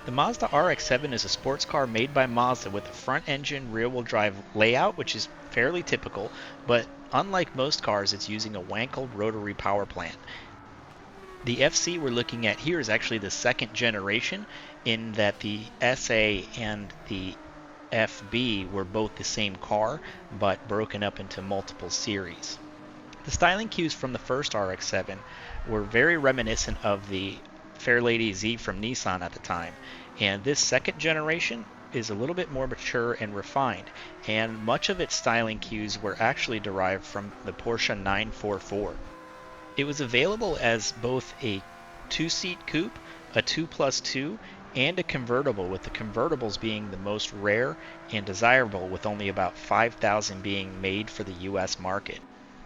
The Mazda RX-7 is a sports car made by Mazda with a front-engine rear-wheel drive layout, which is fairly typical, but unlike most cars, it's using a Wankel rotary power plant. The FC we're looking at here is actually the second generation, in that the SA and the FB were both the same car, but broken up into multiple series. The styling cues from the first RX-7 were very reminiscent of the Fairlady Z from Nissan at the time, and this second generation is a little bit more mature and refined, and much of its styling cues were actually derived from the Porsche 944. It was available as both a two-seat coupe, a 2+2, and a convertible, with the convertibles being the most rare and desirable, with only about 5,000 being made for the US market.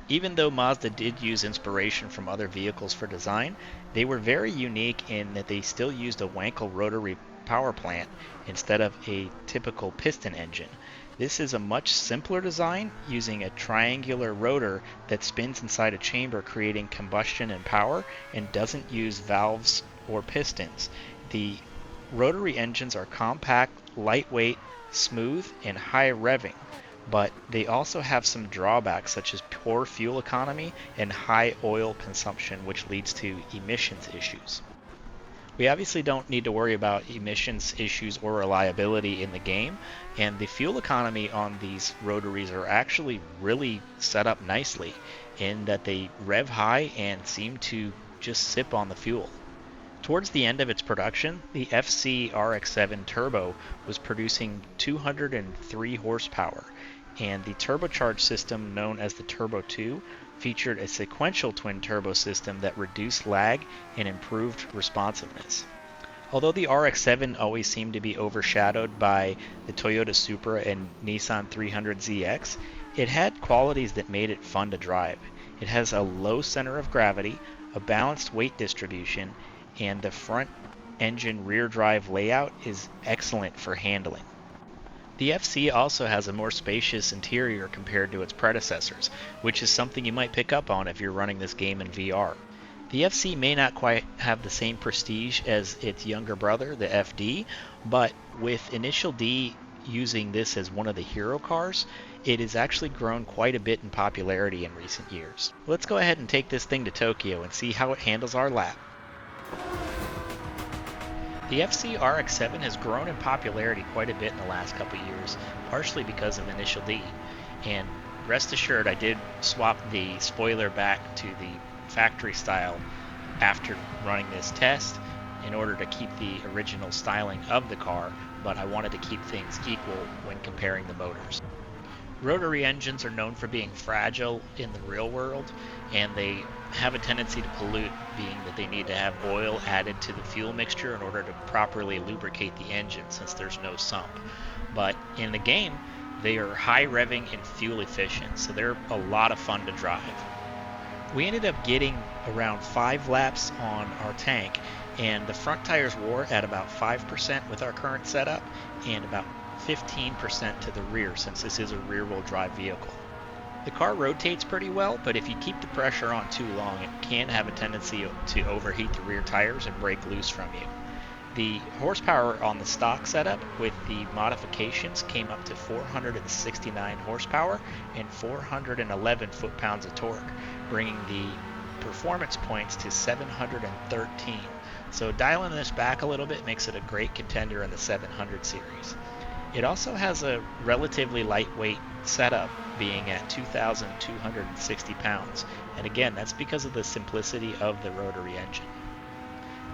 Even though Mazda did use inspiration from other vehicles for design, they were very unique in that they still used a Wankel rotary power plant instead of a typical piston engine. This is a much simpler design, using a triangular rotor that spins inside a chamber, creating combustion and power, and doesn't use valves or pistons. The rotary engines are compact, lightweight, smooth, and high revving, but they also have some drawbacks such as poor fuel economy and high oil consumption, which leads to emissions issues. We obviously don't need to worry about emissions issues or reliability in the game, and the fuel economy on these rotaries are actually really set up nicely in that they rev high and seem to just sip on the fuel. Towards the end of its production, the FC RX-7 Turbo was producing 203 horsepower, and the turbocharged system known as the Turbo 2 featured a sequential twin-turbo system that reduced lag and improved responsiveness. Although the RX-7 always seemed to be overshadowed by the Toyota Supra and Nissan 300ZX, it had qualities that made it fun to drive. It has a low center of gravity, a balanced weight distribution, and the front engine rear drive layout is excellent for handling. The FC also has a more spacious interior compared to its predecessors, which is something you might pick up on if you're running this game in VR. The FC may not quite have the same prestige as its younger brother, the FD, but with Initial D using this as one of the hero cars, it has actually grown quite a bit in popularity in recent years. Let's go ahead and take this thing to Tokyo and see how it handles our lap. The FC RX-7 has grown in popularity quite a bit in the last couple years, partially because of Initial D. And rest assured, I did swap the spoiler back to the factory style after running this test in order to keep the original styling of the car, but I wanted to keep things equal when comparing the motors. Rotary engines are known for being fragile in the real world, and they have a tendency to pollute, being that they need to have oil added to the fuel mixture in order to properly lubricate the engine, since there's no sump. But in the game, they are high revving and fuel efficient, so they're a lot of fun to drive. We ended up getting around 5 laps on our tank, and the front tires wore at about 5% with our current setup, and about 15% to the rear, since this is a rear-wheel drive vehicle. The car rotates pretty well, but if you keep the pressure on too long, it can have a tendency to overheat the rear tires and break loose from you. The horsepower on the stock setup with the modifications came up to 469 horsepower and 411 foot-pounds of torque, bringing the performance points to 713. So dialing this back a little bit makes it a great contender in the 700 series. It also has a relatively lightweight setup, being at 2,260 pounds, and again, that's because of the simplicity of the rotary engine.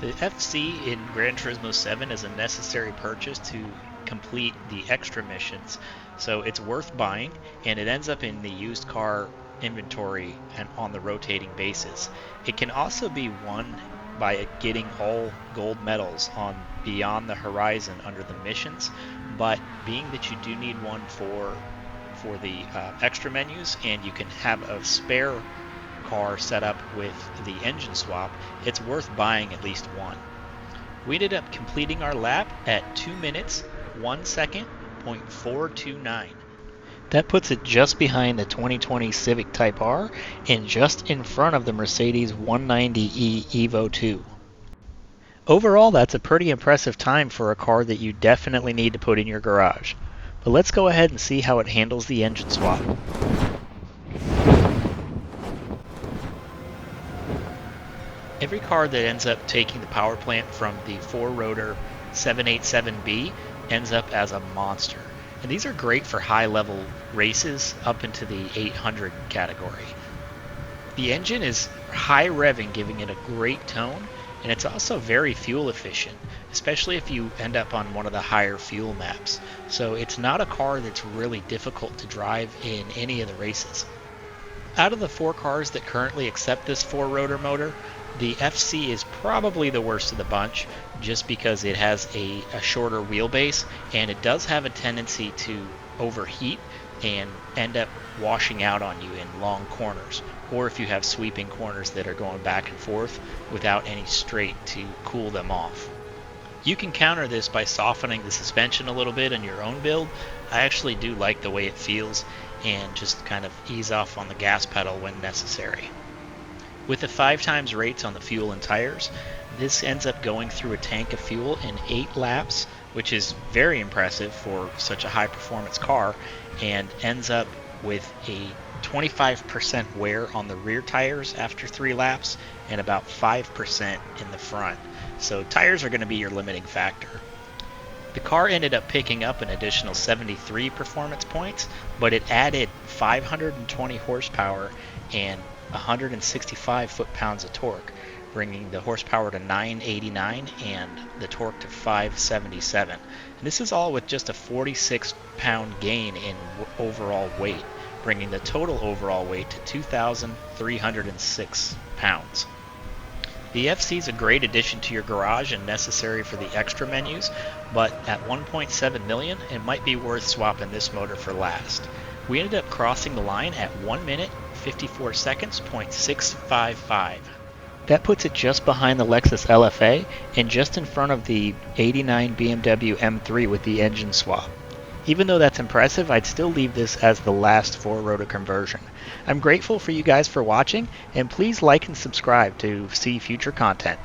The FC in Gran Turismo 7 is a necessary purchase to complete the extra missions, so it's worth buying, and it ends up in the used car inventory and on the rotating basis. It can also be won by getting all gold medals on Beyond the Horizon under the missions, but being that you do need one for the extra menus, and you can have a spare car set up with the engine swap, it's worth buying at least one. We ended up completing our lap at 2 minutes 1 second .429. That puts it just behind the 2020 Civic Type R and just in front of the Mercedes 190e Evo 2. Overall, that's a pretty impressive time for a car that you definitely need to put in your garage. But let's go ahead and see how it handles the engine swap. Every car that ends up taking the power plant from the 4-rotor 787B ends up as a monster. And these are great for high-level races up into the 800 category. The engine is high revving, giving it a great tone, and it's also very fuel efficient, especially if you end up on one of the higher fuel maps. So it's not a car that's really difficult to drive in any of the races. Out of the 4 cars that currently accept this 4-rotor motor, the FC is probably the worst of the bunch, just because it has a shorter wheelbase, and it does have a tendency to overheat and end up washing out on you in long corners, or if you have sweeping corners that are going back and forth without any straight to cool them off. You can counter this by softening the suspension a little bit in your own build. I actually do like the way it feels, and just kind of ease off on the gas pedal when necessary. With the 5 times rates on the fuel and tires, this ends up going through a tank of fuel in 8 laps, which is very impressive for such a high performance car, and ends up with a 25% wear on the rear tires after 3 laps and about 5% in the front. So tires are going to be your limiting factor. The car ended up picking up an additional 73 performance points, but it added 520 horsepower and 165 foot-pounds of torque, bringing the horsepower to 989 and the torque to 577. And this is all with just a 46-pound gain in overall weight, bringing the total overall weight to 2,306 pounds. The FC is a great addition to your garage and necessary for the extra menus, but at 1.7 million, it might be worth swapping this motor for last. We ended up crossing the line at 1 minute 54 seconds, .655. That puts it just behind the Lexus LFA and just in front of the '89 BMW M3 with the engine swap. Even though that's impressive, I'd still leave this as the last 4-rotor conversion. I'm grateful for you guys for watching, and please like and subscribe to see future content.